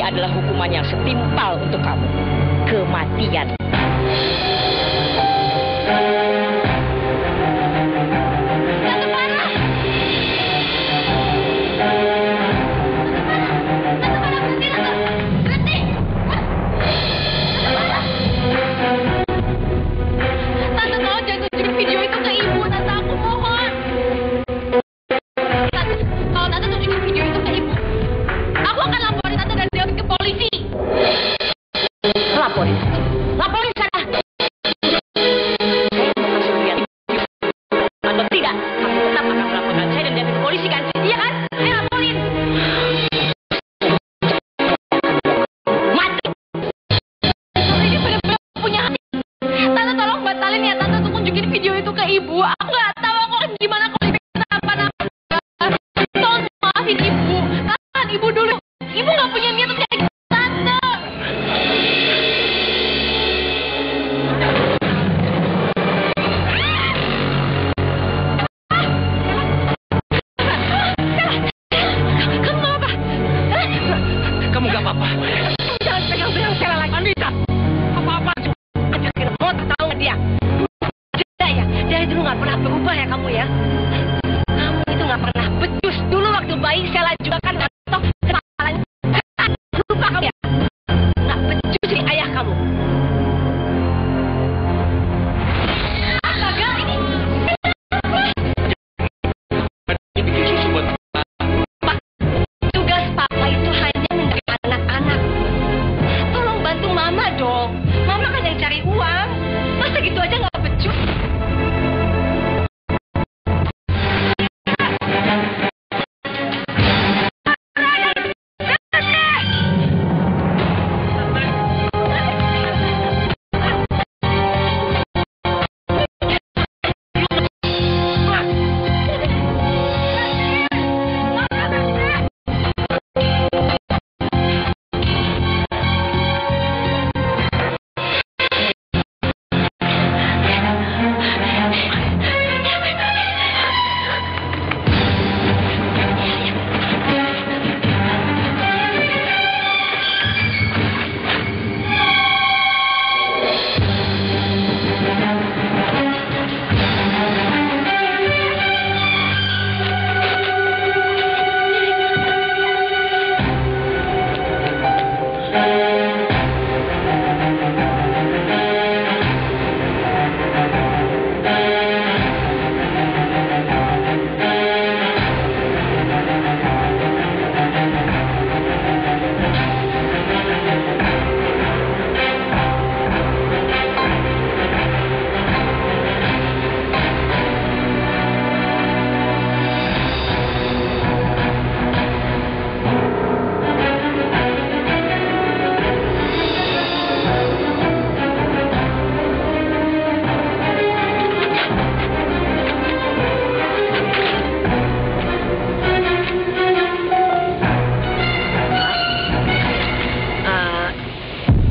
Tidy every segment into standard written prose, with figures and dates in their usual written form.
adalah hukuman yang setimpal untuk kamu. Kematian. Laporin sana. Saya mau kasih lihat atau tidak. Kamu tetap akan melaporkan saya dan diambil ke polisi kan? Iya kan? Saya laporin. Mati. Ini benar-benar punya hati. Tante tolong batalin ya Tante untuk tunjukin video itu ke ibu. Aku nggak tahu aku gimana kalau ibu kenapa-napa. Tolong maafin ibu. Tahan ibu dulu. Ibu nggak punya niat untuk jadi Tante. Kamu gak apa-apa. Jangan pegang-pegang Sela lagi. Anita, apa-apa sih? Mau tahu nggak dia? Udah ya, dari dulu nggak pernah berubah ya kamu ya. Kamu itu nggak pernah becus. Dulu waktu bayi Sela juga kan jatuh kepalanya. Lupa kamu ya? Nggak becus jadi ayah kamu. Astaga, ini bikin susu buat tugas papa itu hanya memberi anak-anak. Tolong bantu mama dong. Mama kan yang cari uang. Masa gitu aja nggak becus?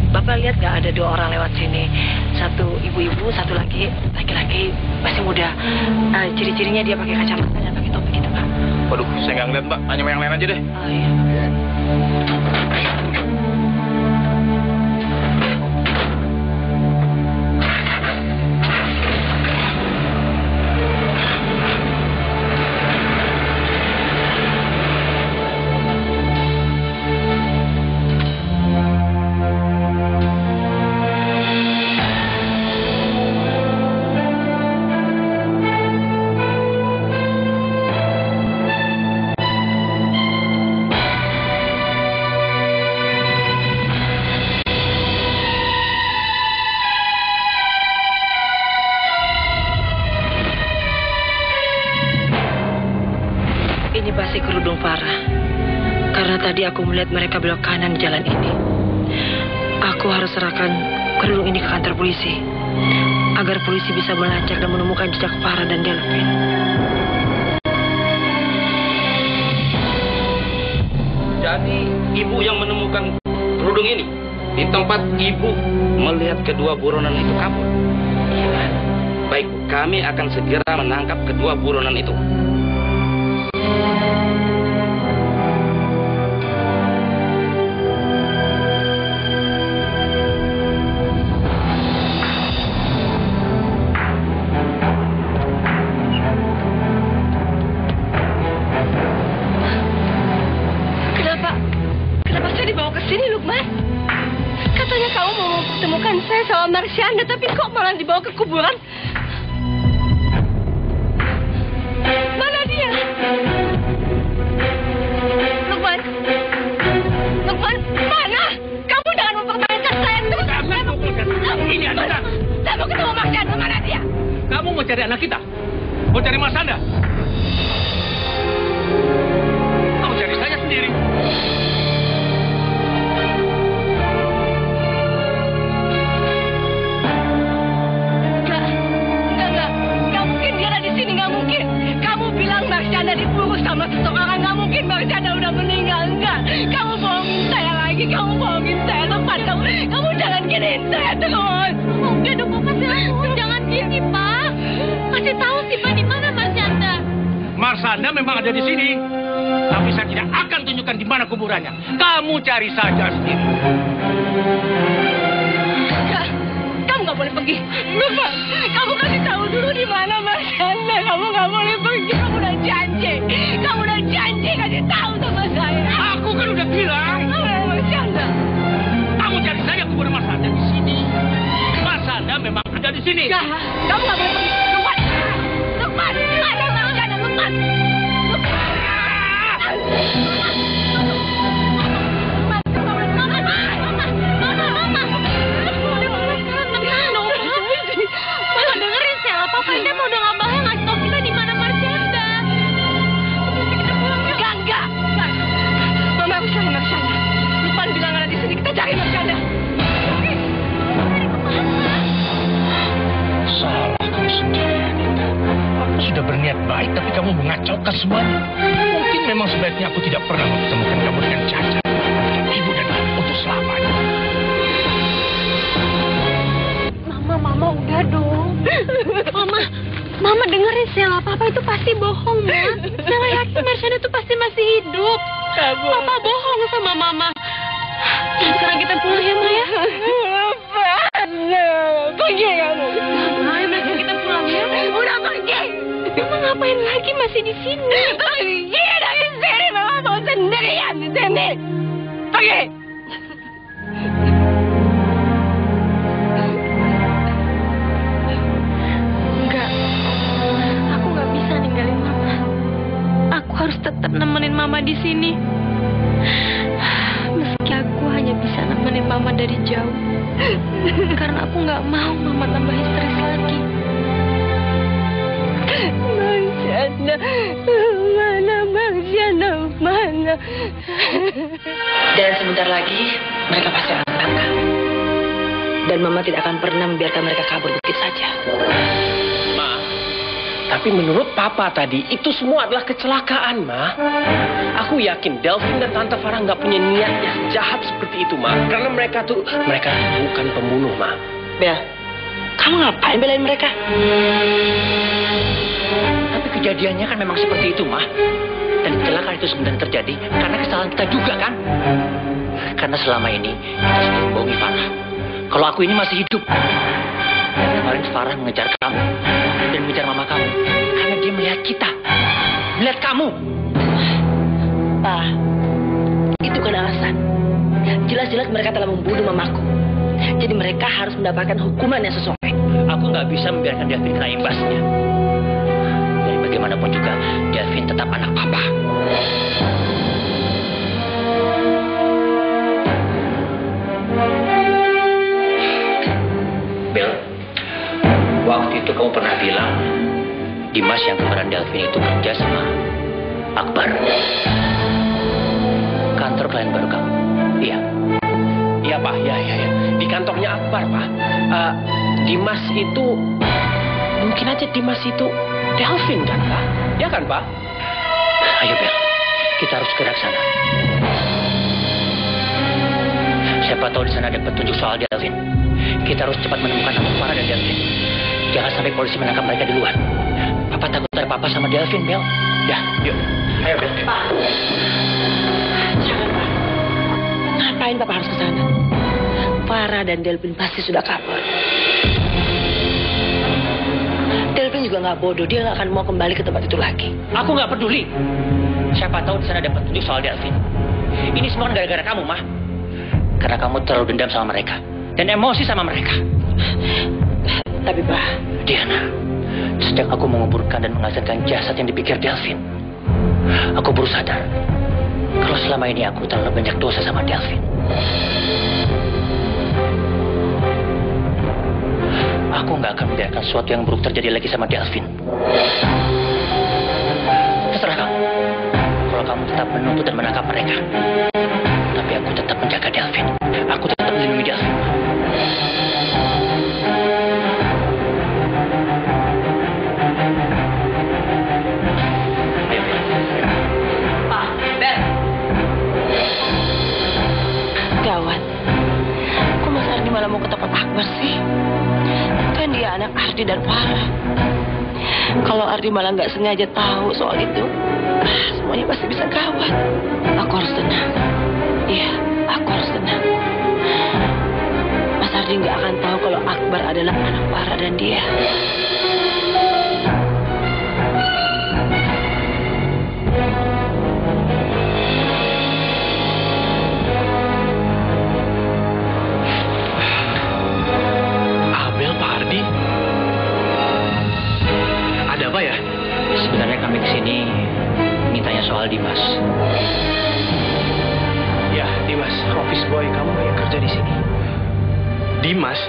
Bapak lihat nggak ada dua orang lewat sini, satu ibu-ibu, satu lagi laki-laki masih muda. Ciri-cirinya dia pakai kacamata dan pakai topi gitu Pak. Waduh, saya nggak ngeliat Mbak, hanya yang lain aja deh. Oh iya. aku melihat mereka belok kanan di jalan ini. Aku harus serahkan kerudung ini ke kantor polisi, agar polisi bisa melacak dan menemukan jejak Farah dan Delvin. Jadi ibu yang menemukan kerudung ini di tempat ibu melihat kedua buronan itu kabur. Baik, kami akan segera menangkap kedua buronan itu. Kenapa saya dibawa ke sini, Lukman? Katanya kamu mau mempertemukan saya sama Marsyanda, tapi kok malah dibawa ke kuburan? Mana dia? Lukman? Lukman, mana? Kamu jangan mempermainkan saya terus. Ini anak. Saya mau ketemu Marsyanda, mana dia? Kamu mau cari anak kita? Mau cari Marsyanda? Kamu cari saya sendiri. Marsyanda diburu sama seseorang, nggak mungkin Marsyanda udah meninggal, enggak. Kamu bohongin saya lagi, kamu bohongin saya. Lepas kamu jangan giniin saya terus. Udah dong, Papa, jangan gini, Pak. Kasih tahu sih, Pak, di mana Marsyanda? Marsyanda memang ada di sini, tapi saya tidak akan tunjukkan di mana kuburannya. Kamu cari saja sendiri. Kamu nggak boleh pergi. Lupa, kamu kasih tahu dulu di mana Marsyanda. Kamu nggak boleh pergi. Kamu udah janji. Kamu udah janji kasih tahu sama saya. Aku kan udah bilang. Marsyanda. Kamu cari saja kuburan Marsyanda di sini. Marsyanda memang ada di sini. Ya, kamu nggak boleh pergi. Lukman, Lukman, mana Marsyanda, Lukman? Papa ini mau udah nggak bahaya ngasih tau kita di mana Marsyanda. Enggak. Mama harus cari Marsyanda. Lukman bilang ada di sini, kita cari Marsyanda. Salah kamu sendiri, Anita. Aku sudah berniat baik, tapi kamu mengacaukan semuanya. Mungkin memang sebaiknya aku tidak pernah mempertemukan kamu dengan Caca, ibu dan anak untuk selamanya. Mama udah dong. Mama dengerin Sela, Papa itu pasti bohong, Ma. Sela yakin Marsyanda itu pasti masih hidup. Papa bohong sama Mama. Dan sekarang kita pulang ya, Ma, ya? Pergi kamu. Ayo, kita pulang ya. Udah pergi. Mama ngapain lagi masih di sini? Pergi dari sini, Mama mau sendirian di sini. Pergi. Harus tetap nemenin Mama di sini. Meski aku hanya bisa nemenin Mama dari jauh. Karena aku nggak mau Mama tambah histeris lagi. Marsyanda, mana Marsyanda, mana? Dan sebentar lagi mereka pasti akan tangkap. Dan Mama tidak akan pernah membiarkan mereka kabur begitu saja. Tapi menurut Papa tadi, itu semua adalah kecelakaan, Ma. Aku yakin Delvin dan Tante Farah nggak punya niat yang jahat seperti itu, Ma. Karena mereka bukan pembunuh, Ma. Bel, kamu ngapain belain mereka? Tapi kejadiannya kan memang seperti itu, Ma. Dan kecelakaan itu sebenarnya terjadi karena kesalahan kita juga, kan? Karena selama ini, kita sudah membohongi Farah. Kalau aku ini masih hidup. Dan kemarin Farah mengejar kamu. Dan mengejar mama kamu. Karena dia melihat kita. Melihat kamu. Pa, itu kan alasan. Jelas-jelas mereka telah membunuh mamaku. Jadi mereka harus mendapatkan hukuman yang sesuai. Aku nggak bisa membiarkan Delvin kena imbasnya. Jadi bagaimanapun juga, Delvin tetap anak Papa. Bel, waktu itu kamu pernah bilang Dimas yang kemarin Delvin itu kerja sama Akbar. Kantor klien baru kamu. Iya. Iya, Pak. Ya. Di kantornya Akbar, Pak. Dimas itu... Mungkin aja Dimas itu Delvin, kan, Pak? Ya kan, Pak? Ayo, Bel. Kita harus gerak sana. Siapa tahu di sana ada petunjuk soal Delvin. Kita harus cepat menemukan nama Farah dan Delvin. Jangan sampai polisi menangkap mereka di luar. Papa takut ada papa sama Delvin, Bel. Ya, yuk. Ayo, Bel. Pak. Jangan, Pak. Ngapain Papa harus ke sana? Farah dan Delvin pasti sudah kabur. Delvin juga nggak bodoh. Dia nggak akan mau kembali ke tempat itu lagi. Aku nggak peduli. Siapa tahu di sana ada petunjuk soal Delvin. Ini semua gara-gara kamu, Mah. Karena kamu terlalu dendam sama mereka. Dan emosi sama mereka. Tapi, Pak... Diana, sejak aku menguburkan dan menghasilkan jasad yang dipikir Delvin, aku baru sadar kalau selama ini aku terlalu banyak dosa sama Delvin. Aku nggak akan membiarkan sesuatu yang buruk terjadi lagi sama Delvin. Terserah kamu. Kalau kamu tetap menuntut dan menangkap mereka, tapi aku tetap menjaga Delvin. Aku tetap melindungi Delvin. Gawat. Kok Mas Ardi malah mau ke tempat Akbar sih? Kan dia anak Ardi dan Farah. Kalau Ardi malah nggak sengaja tahu soal itu, semuanya pasti bisa gawat. Aku harus tenang. Iya, aku harus tenang. Mas Ardi nggak akan tahu kalau Akbar adalah anak Farah dan dia. Sebenarnya kami kesini mintanya soal Dimas. Ya, Dimas, office boy kamu yang kerja di sini. Dimas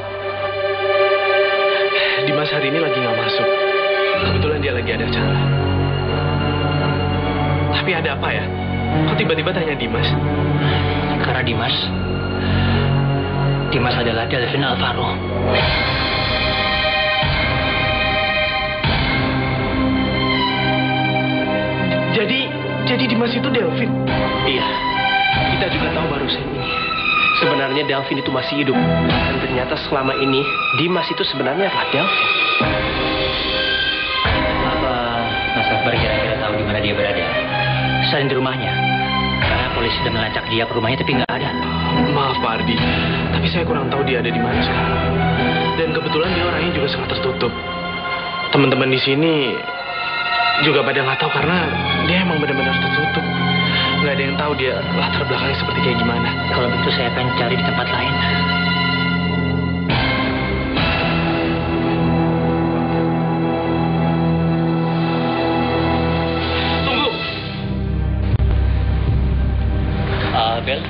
hari ini lagi nggak masuk. Kebetulan dia lagi ada acara. Tapi ada apa ya? Kok tiba-tiba tanya Dimas? Karena Dimas adalah Delvin Alvaro. Jadi Dimas itu Delvin? Iya, kita juga tahu barusan ini. Sebenarnya Delvin itu masih hidup. Dan ternyata selama ini, Dimas itu sebenarnya adalah Delvin. Apa Mas Akbar kira-kira tahu di mana dia berada? Selain di rumahnya. Karena polisi sudah melacak dia ke rumahnya tapi nggak ada. Maaf Pak Ardi, tapi saya kurang tahu dia ada di mana sekarang. Dan kebetulan dia orangnya juga sangat tertutup. Teman-teman di sini juga pada nggak tahu karena dia emang benar-benar tertutup. Nggak ada yang tahu dia latar belakangnya seperti kayak gimana. Kalau begitu saya akan cari di tempat lain. Tunggu. Bel,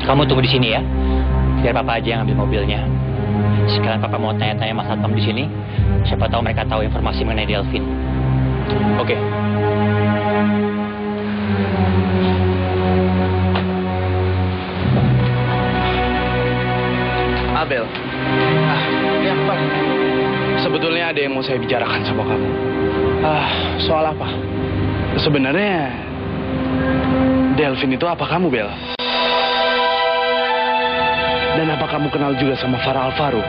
kamu tunggu di sini ya. Biar Papa aja yang ambil mobilnya. Sekarang Papa mau tanya-tanya Mas Satpam di sini. Siapa tahu mereka tahu informasi mengenai Delvin. Oke. Abel. Ya, Pak. Sebetulnya ada yang mau saya bicarakan sama kamu. Soal apa? Sebenarnya Delvin itu apa kamu, Bel? Dan apa kamu kenal juga sama Farah Alvaro?